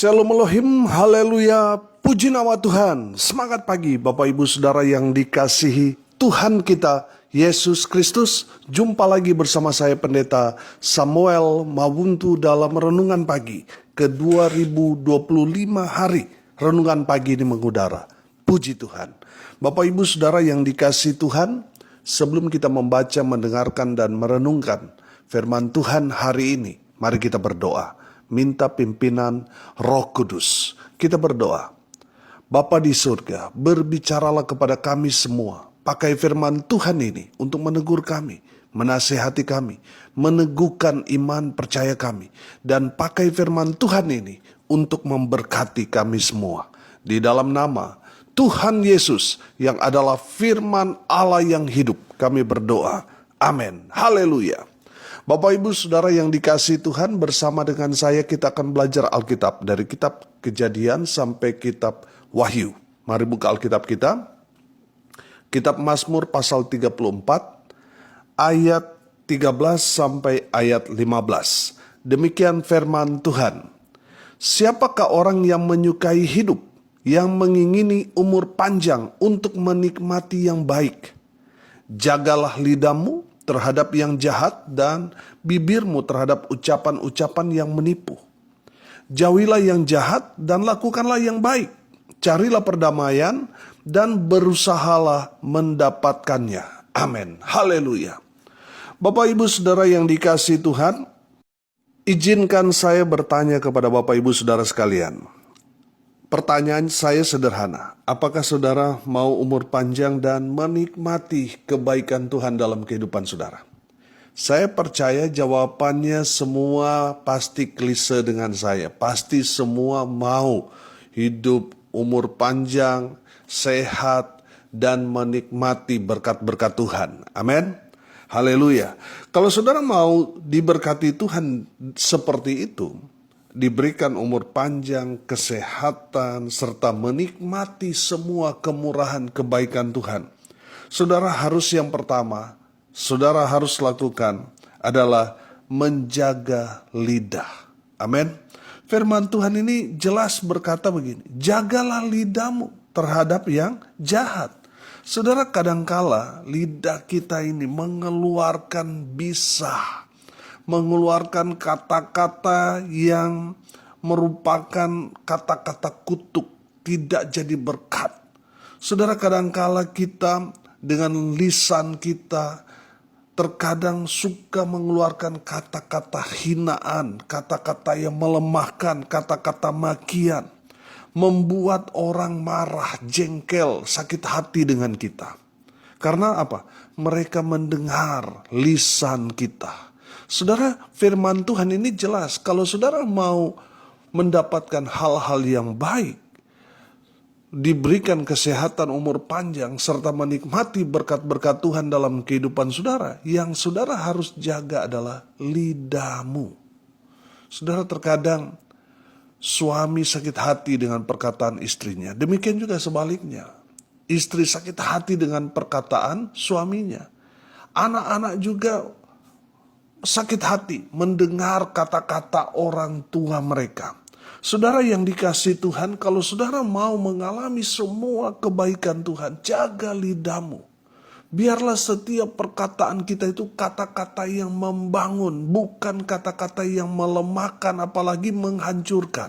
Shalom Elohim, haleluya, puji nama Tuhan. Semangat pagi Bapak Ibu Saudara yang dikasihi Tuhan kita, Yesus Kristus. Jumpa lagi bersama saya Pendeta Samuel Mawuntu dalam Renungan Pagi ke 2025 hari. Renungan Pagi ini mengudara. Puji Tuhan. Bapak Ibu Saudara yang dikasihi Tuhan, sebelum kita membaca, mendengarkan, dan merenungkan firman Tuhan hari ini, mari kita berdoa. Minta pimpinan Roh Kudus. Kita berdoa. Bapa di surga, berbicaralah kepada kami semua. Pakai firman Tuhan ini untuk menegur kami, menasihati kami, meneguhkan iman percaya kami. Dan pakai firman Tuhan ini untuk memberkati kami semua. Di dalam nama Tuhan Yesus yang adalah firman Allah yang hidup, kami berdoa. Amin. Haleluya. Bapak Ibu Saudara yang dikasihi Tuhan, bersama dengan saya kita akan belajar Alkitab dari kitab Kejadian sampai kitab Wahyu. Mari buka Alkitab kita. Kitab Mazmur pasal 34 ayat 13 sampai ayat 15. Demikian firman Tuhan. Siapakah orang yang menyukai hidup, yang mengingini umur panjang untuk menikmati yang baik? Jagalah lidahmu terhadap yang jahat dan bibirmu terhadap ucapan-ucapan yang menipu. Jauhilah yang jahat dan lakukanlah yang baik. Carilah perdamaian dan berusahalah mendapatkannya. Amin. Haleluya. Bapak Ibu Saudara yang dikasihi Tuhan, izinkan saya bertanya kepada Bapak Ibu Saudara sekalian. Pertanyaan saya sederhana, apakah saudara mau umur panjang dan menikmati kebaikan Tuhan dalam kehidupan saudara? Saya percaya jawabannya semua pasti klise dengan saya. Pasti semua mau hidup umur panjang, sehat, dan menikmati berkat-berkat Tuhan. Amin. Haleluya. Kalau saudara mau diberkati Tuhan seperti itu, diberikan umur panjang, kesehatan, serta menikmati semua kemurahan kebaikan Tuhan, saudara harus yang pertama, saudara harus lakukan adalah menjaga lidah. Amin. Firman Tuhan ini jelas berkata begini, jagalah lidahmu terhadap yang jahat. Saudara, kadangkala lidah kita ini mengeluarkan bisa, mengeluarkan kata-kata yang merupakan kata-kata kutuk, tidak jadi berkat. Saudara, kadangkala kita dengan lisan kita terkadang suka mengeluarkan kata-kata hinaan, kata-kata yang melemahkan, kata-kata makian, membuat orang marah, jengkel, sakit hati dengan kita. Karena apa? Mereka mendengar lisan kita. Saudara, firman Tuhan ini jelas. Kalau saudara mau mendapatkan hal-hal yang baik, diberikan kesehatan umur panjang, serta menikmati berkat-berkat Tuhan dalam kehidupan saudara, yang saudara harus jaga adalah lidahmu. Saudara, terkadang suami sakit hati dengan perkataan istrinya. Demikian juga sebaliknya. Istri sakit hati dengan perkataan suaminya. Anak-anak juga sakit hati mendengar kata-kata orang tua mereka. Saudara yang dikasihi Tuhan, kalau saudara mau mengalami semua kebaikan Tuhan, jaga lidahmu. Biarlah setiap perkataan kita itu kata-kata yang membangun, bukan kata-kata yang melemahkan apalagi menghancurkan.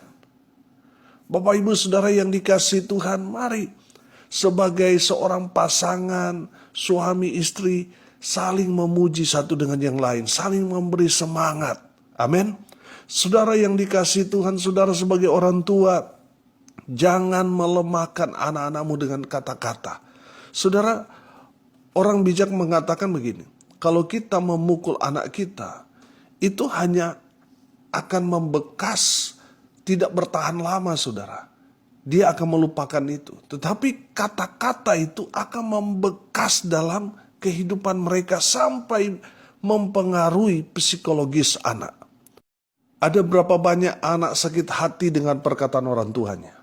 Bapak Ibu Saudara yang dikasihi Tuhan, mari sebagai seorang pasangan, suami istri, saling memuji satu dengan yang lain, saling memberi semangat. Amin. Saudara yang dikasihi Tuhan, saudara sebagai orang tua, jangan melemahkan anak-anakmu dengan kata-kata. Saudara, orang bijak mengatakan begini, kalau kita memukul anak kita, itu hanya akan membekas, tidak bertahan lama saudara. Dia akan melupakan itu. Tetapi kata-kata itu akan membekas dalam kehidupan mereka sampai mempengaruhi psikologis anak. Ada berapa banyak anak sakit hati dengan perkataan orang tuanya.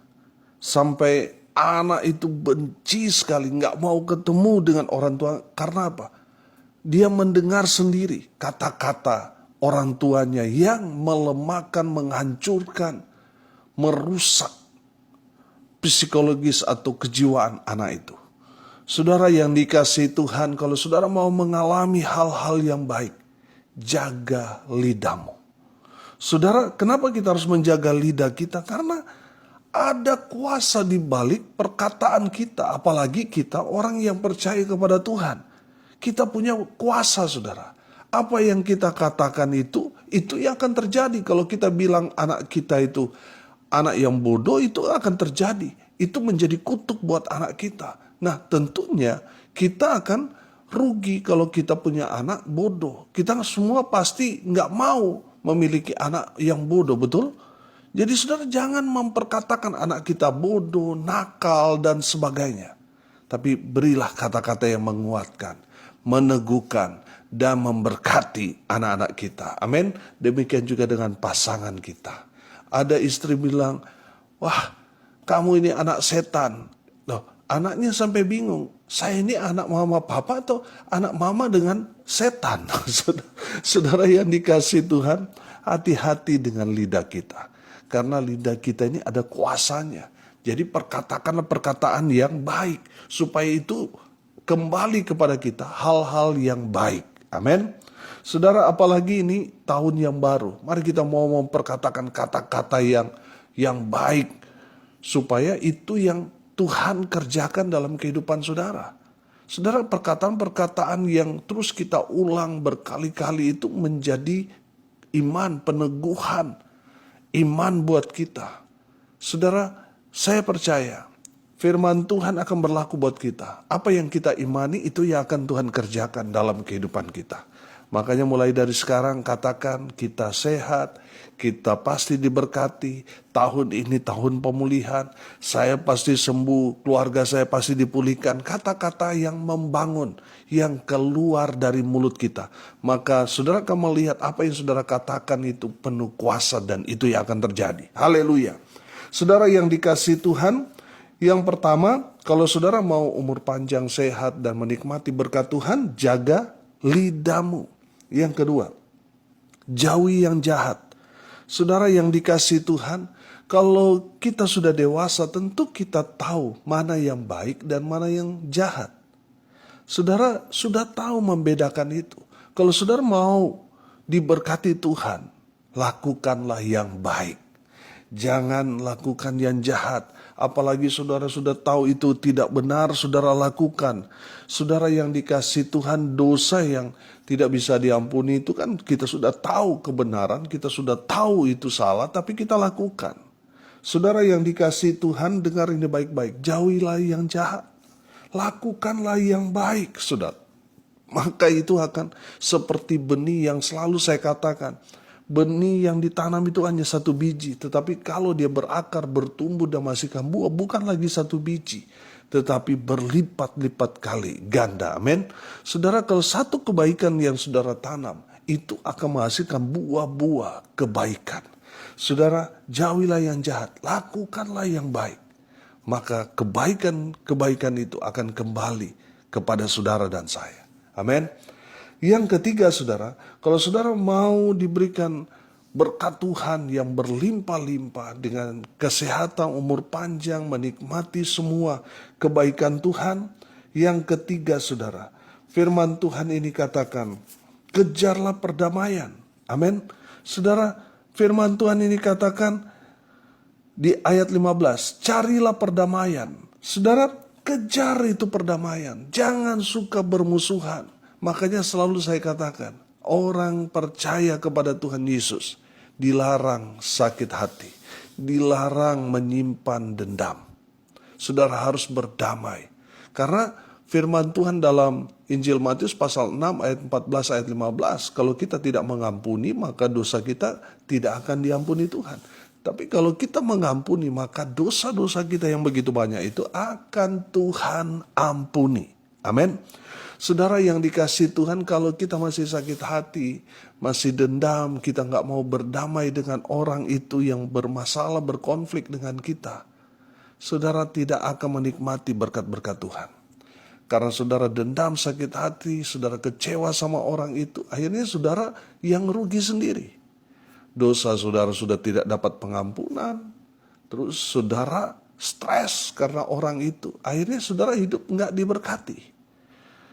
Sampai anak itu benci sekali, gak mau ketemu dengan orang tua. Karena apa? Dia mendengar sendiri kata-kata orang tuanya yang melemahkan, menghancurkan, merusak psikologis atau kejiwaan anak itu. Saudara yang dikasihi Tuhan, kalau saudara mau mengalami hal-hal yang baik, jaga lidahmu. Saudara, kenapa kita harus menjaga lidah kita? Karena ada kuasa di balik perkataan kita, apalagi kita orang yang percaya kepada Tuhan. Kita punya kuasa, saudara. Apa yang kita katakan itu yang akan terjadi. Kalau kita bilang anak kita itu anak yang bodoh, itu akan terjadi. Itu menjadi kutuk buat anak kita. Nah, tentunya kita akan rugi kalau kita punya anak bodoh. Kita semua pasti nggak mau memiliki anak yang bodoh, betul? Jadi saudara jangan memperkatakan anak kita bodoh, nakal, dan sebagainya. Tapi berilah kata-kata yang menguatkan, meneguhkan, dan memberkati anak-anak kita. Amin. Demikian juga dengan pasangan kita. Ada istri bilang, wah kamu ini anak setan. Loh, anaknya sampai bingung. Saya ini anak mama papa atau anak mama dengan setan? Saudara yang dikasihi Tuhan, hati-hati dengan lidah kita. Karena lidah kita ini ada kuasanya. Jadi perkatakanlah perkataan yang baik. Supaya itu kembali kepada kita hal-hal yang baik. Amin. Saudara, apalagi ini tahun yang baru. Mari kita mau memperkatakan kata-kata yang baik. Supaya itu yang Tuhan kerjakan dalam kehidupan saudara. Saudara, perkataan-perkataan yang terus kita ulang berkali-kali itu menjadi iman, peneguhan. Iman buat kita. Saudara, saya percaya firman Tuhan akan berlaku buat kita. Apa yang kita imani itu yang akan Tuhan kerjakan dalam kehidupan kita. Makanya mulai dari sekarang katakan kita sehat, kita pasti diberkati, tahun ini tahun pemulihan, saya pasti sembuh, keluarga saya pasti dipulihkan. Kata-kata yang membangun, yang keluar dari mulut kita. Maka saudara akan melihat apa yang saudara katakan itu penuh kuasa dan itu yang akan terjadi. Haleluya. Saudara yang dikasihi Tuhan, yang pertama, kalau saudara mau umur panjang, sehat, dan menikmati berkat Tuhan, jaga lidahmu. Yang kedua, jauhi yang jahat. Saudara yang dikasihi Tuhan, kalau kita sudah dewasa, tentu kita tahu mana yang baik dan mana yang jahat. Saudara sudah tahu membedakan itu. Kalau saudara mau diberkati Tuhan, lakukanlah yang baik. Jangan lakukan yang jahat. Apalagi saudara sudah tahu itu tidak benar, saudara lakukan. Saudara yang dikasihi Tuhan, dosa yang tidak bisa diampuni itu kan kita sudah tahu kebenaran, kita sudah tahu itu salah, tapi kita lakukan. Saudara yang dikasihi Tuhan, dengar ini baik-baik. Jauhilah yang jahat. Lakukanlah yang baik, saudara. Maka itu akan seperti benih yang selalu saya katakan. Benih yang ditanam itu hanya satu biji. Tetapi kalau dia berakar, bertumbuh dan menghasilkan buah, bukan lagi satu biji. Tetapi berlipat-lipat kali ganda. Amin. Saudara, kalau satu kebaikan yang saudara tanam, itu akan menghasilkan buah-buah kebaikan. Saudara, jauhilah yang jahat. Lakukanlah yang baik. Maka kebaikan itu akan kembali kepada saudara dan saya. Amin. Yang ketiga, saudara, kalau saudara mau diberikan berkat Tuhan yang berlimpah-limpah dengan kesehatan, umur panjang, menikmati semua kebaikan Tuhan. Yang ketiga, saudara, firman Tuhan ini katakan, kejarlah perdamaian. Amin. Saudara, firman Tuhan ini katakan di ayat 15, carilah perdamaian. Saudara, kejar itu perdamaian. Jangan suka bermusuhan. Makanya selalu saya katakan, orang percaya kepada Tuhan Yesus dilarang sakit hati, dilarang menyimpan dendam. Saudara harus berdamai. Karena firman Tuhan dalam Injil Matius pasal 6 ayat 14 ayat 15, kalau kita tidak mengampuni maka dosa kita tidak akan diampuni Tuhan. Tapi kalau kita mengampuni maka dosa-dosa kita yang begitu banyak itu akan Tuhan ampuni. Amin. Saudara yang dikasihi Tuhan, kalau kita masih sakit hati, masih dendam, kita nggak mau berdamai dengan orang itu yang bermasalah, berkonflik dengan kita, saudara tidak akan menikmati berkat-berkat Tuhan. Karena saudara dendam, sakit hati, saudara kecewa sama orang itu, akhirnya saudara yang rugi sendiri. Dosa saudara sudah tidak dapat pengampunan, Terus saudara stres karena orang itu. Akhirnya saudara hidup nggak diberkati.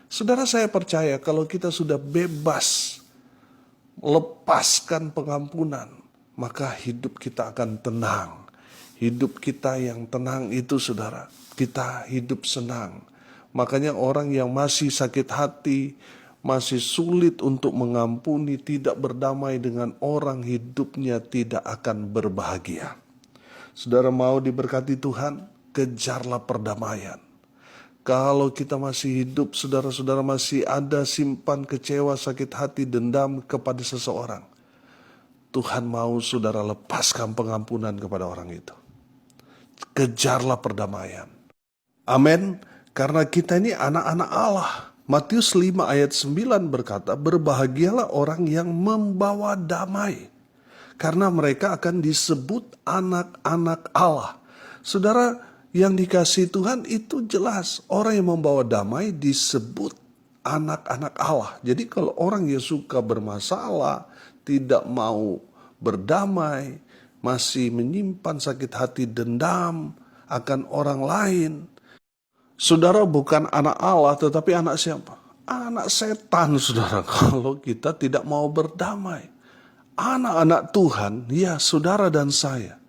Saudara, saya percaya kalau kita sudah bebas lepaskan pengampunan, maka hidup kita akan tenang. Hidup kita yang tenang itu, saudara, kita hidup senang. Makanya orang yang masih sakit hati, masih sulit untuk mengampuni, tidak berdamai dengan orang, hidupnya tidak akan berbahagia. Saudara mau diberkati Tuhan, kejarlah perdamaian. Kalau kita masih hidup, saudara-saudara masih ada simpan kecewa, sakit hati, dendam kepada seseorang, Tuhan mau saudara lepaskan pengampunan kepada orang itu. Kejarlah perdamaian. Amin. Karena kita ini anak-anak Allah. Matius 5 ayat 9 berkata, berbahagialah orang yang membawa damai, karena mereka akan disebut anak-anak Allah. Saudara yang dikasihi Tuhan, itu jelas orang yang membawa damai disebut anak-anak Allah. Jadi kalau orang yang suka bermasalah, tidak mau berdamai, masih menyimpan sakit hati, dendam akan orang lain, saudara bukan anak Allah, tetapi anak siapa? Anak setan, saudara, kalau kita tidak mau berdamai. Anak-anak Tuhan, ya saudara dan saya,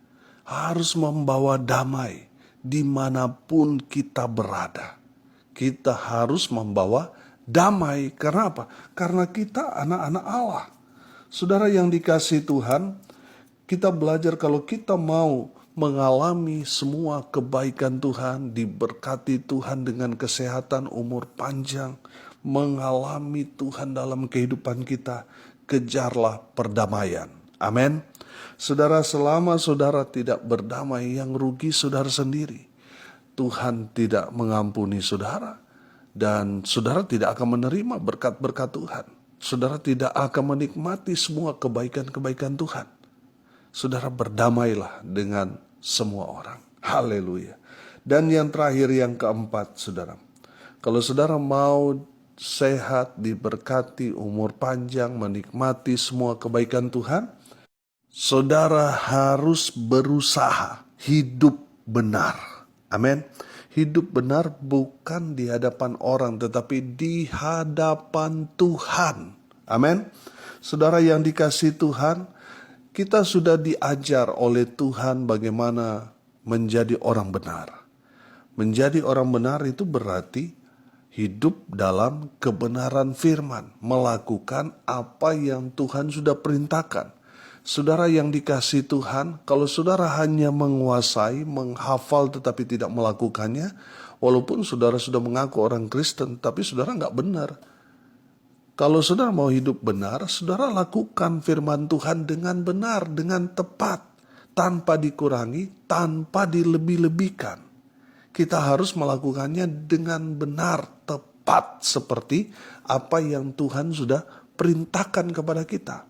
harus membawa damai dimanapun kita berada. Kita harus membawa damai. Karena apa? Karena kita anak-anak Allah. Saudara yang dikasihi Tuhan, kita belajar kalau kita mau mengalami semua kebaikan Tuhan, diberkati Tuhan dengan kesehatan, umur panjang, mengalami Tuhan dalam kehidupan kita, kejarlah perdamaian. Amin. Saudara, selama saudara tidak berdamai, yang rugi saudara sendiri. Tuhan tidak mengampuni saudara, dan saudara tidak akan menerima berkat-berkat Tuhan. Saudara tidak akan menikmati semua kebaikan-kebaikan Tuhan. Saudara, berdamailah dengan semua orang. Haleluya. Dan yang terakhir, yang keempat, saudara, kalau saudara mau sehat, diberkati, umur panjang, menikmati semua kebaikan Tuhan, saudara harus berusaha hidup benar. Amin. Hidup benar bukan di hadapan orang, tetapi di hadapan Tuhan. Amin. Saudara yang dikasihi Tuhan, kita sudah diajar oleh Tuhan bagaimana menjadi orang benar. Menjadi orang benar itu berarti hidup dalam kebenaran firman, melakukan apa yang Tuhan sudah perintahkan. Saudara yang dikasihi Tuhan, kalau saudara hanya menguasai, menghafal tetapi tidak melakukannya, walaupun saudara sudah mengaku orang Kristen, tapi saudara nggak benar. Kalau saudara mau hidup benar, saudara lakukan firman Tuhan dengan benar, dengan tepat, tanpa dikurangi, tanpa dilebih-lebihkan. Kita harus melakukannya dengan benar, tepat, seperti apa yang Tuhan sudah perintahkan kepada kita.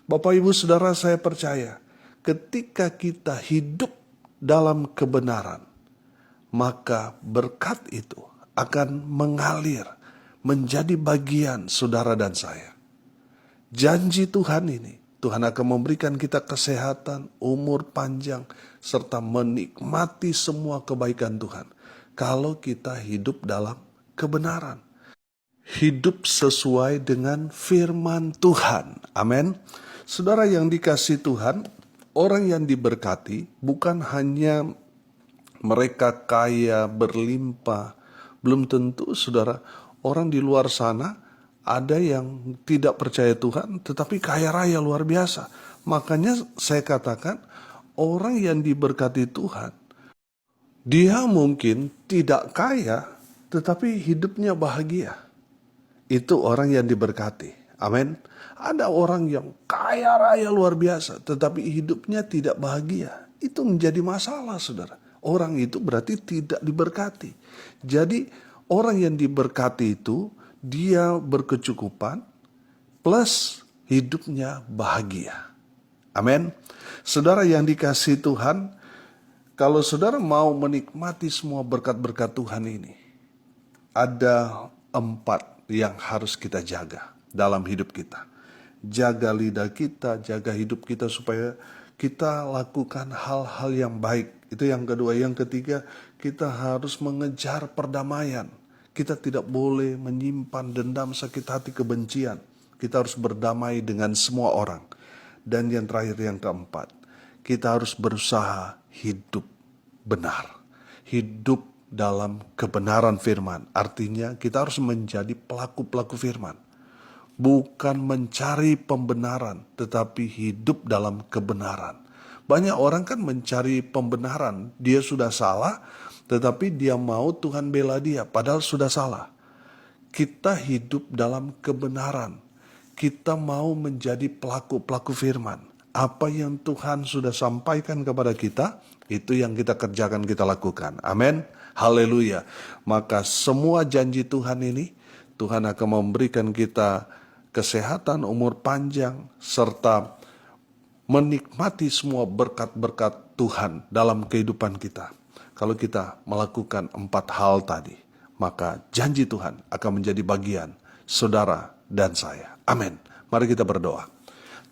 Bapak, Ibu, Saudara, saya percaya ketika kita hidup dalam kebenaran, maka berkat itu akan mengalir menjadi bagian saudara dan saya. Janji Tuhan ini, Tuhan akan memberikan kita kesehatan, umur panjang, serta menikmati semua kebaikan Tuhan kalau kita hidup dalam kebenaran. Hidup sesuai dengan firman Tuhan. Amin. Saudara yang dikasihi Tuhan, orang yang diberkati bukan hanya mereka kaya, berlimpah. Belum tentu, saudara, orang di luar sana ada yang tidak percaya Tuhan, tetapi kaya raya luar biasa. Makanya saya katakan, orang yang diberkati Tuhan, dia mungkin tidak kaya, tetapi hidupnya bahagia. Itu orang yang diberkati. Amin. Ada orang yang kaya raya luar biasa, tetapi hidupnya tidak bahagia. Itu menjadi masalah, saudara. Orang itu berarti tidak diberkati. Jadi orang yang diberkati itu, dia berkecukupan plus hidupnya bahagia. Amin. Saudara yang dikasihi Tuhan, kalau saudara mau menikmati semua berkat-berkat Tuhan ini, ada 4 yang harus kita jaga dalam hidup kita. Jaga lidah kita, jaga hidup kita supaya kita lakukan hal-hal yang baik. Itu yang kedua. Yang ketiga, kita harus mengejar perdamaian. Kita tidak boleh menyimpan dendam, sakit hati, kebencian. Kita harus berdamai dengan semua orang. Dan yang terakhir, yang keempat, kita harus berusaha hidup benar. Hidup dalam kebenaran firman. Artinya kita harus menjadi pelaku-pelaku firman. Bukan mencari pembenaran, tetapi hidup dalam kebenaran. Banyak orang kan mencari pembenaran. Dia sudah salah, tetapi dia mau Tuhan bela dia, padahal sudah salah. Kita hidup dalam kebenaran. Kita mau menjadi pelaku-pelaku firman. Apa yang Tuhan sudah sampaikan kepada kita, itu yang kita kerjakan, kita lakukan. Amin. Haleluya. Maka semua janji Tuhan ini, Tuhan akan memberikan kita kesehatan, umur panjang, serta menikmati semua berkat-berkat Tuhan dalam kehidupan kita. Kalau kita melakukan 4 hal tadi, maka janji Tuhan akan menjadi bagian saudara dan saya. Amin. Mari kita berdoa.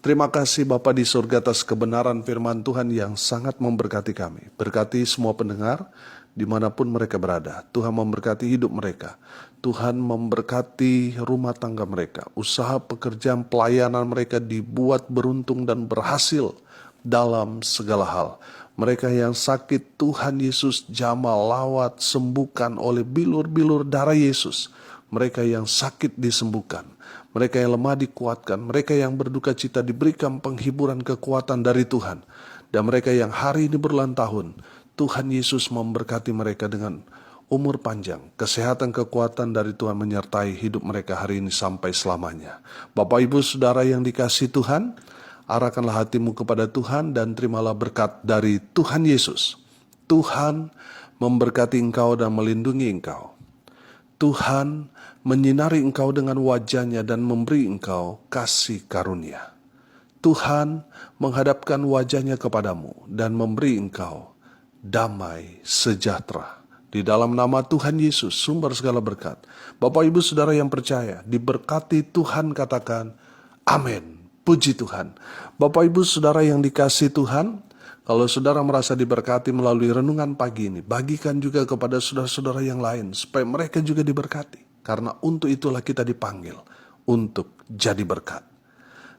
Terima kasih Bapa di surga atas kebenaran firman Tuhan yang sangat memberkati kami. Berkati semua pendengar dimanapun mereka berada. Tuhan memberkati hidup mereka. Tuhan memberkati rumah tangga mereka. Usaha, pekerjaan, pelayanan mereka dibuat beruntung dan berhasil dalam segala hal. Mereka yang sakit, Tuhan Yesus jamah, lawat, sembuhkan oleh bilur-bilur darah Yesus. Mereka yang sakit disembuhkan. Mereka yang lemah dikuatkan. Mereka yang berduka cita diberikan penghiburan kekuatan dari Tuhan. Dan mereka yang hari ini berulang tahun, Tuhan Yesus memberkati mereka dengan umur panjang, kesehatan, kekuatan dari Tuhan menyertai hidup mereka hari ini sampai selamanya. Bapak, Ibu, Saudara yang dikasihi Tuhan, arahkanlah hatimu kepada Tuhan dan terimalah berkat dari Tuhan Yesus. Tuhan memberkati engkau dan melindungi engkau. Tuhan menyinari engkau dengan wajah-Nya dan memberi engkau kasih karunia. Tuhan menghadapkan wajah-Nya kepadamu dan memberi engkau damai sejahtera. Di dalam nama Tuhan Yesus, sumber segala berkat. Bapak, Ibu, Saudara yang percaya, diberkati Tuhan, katakan amin. Puji Tuhan. Bapak, Ibu, Saudara yang dikasihi Tuhan, kalau saudara merasa diberkati melalui renungan pagi ini, bagikan juga kepada saudara-saudara yang lain, supaya mereka juga diberkati. Karena untuk itulah kita dipanggil, untuk jadi berkat.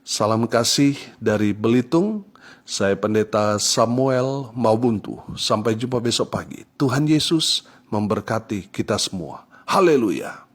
Salam kasih dari Belitung, saya Pendeta Samuel Maubuntu. Sampai jumpa besok pagi. Tuhan Yesus memberkati kita semua. Haleluya.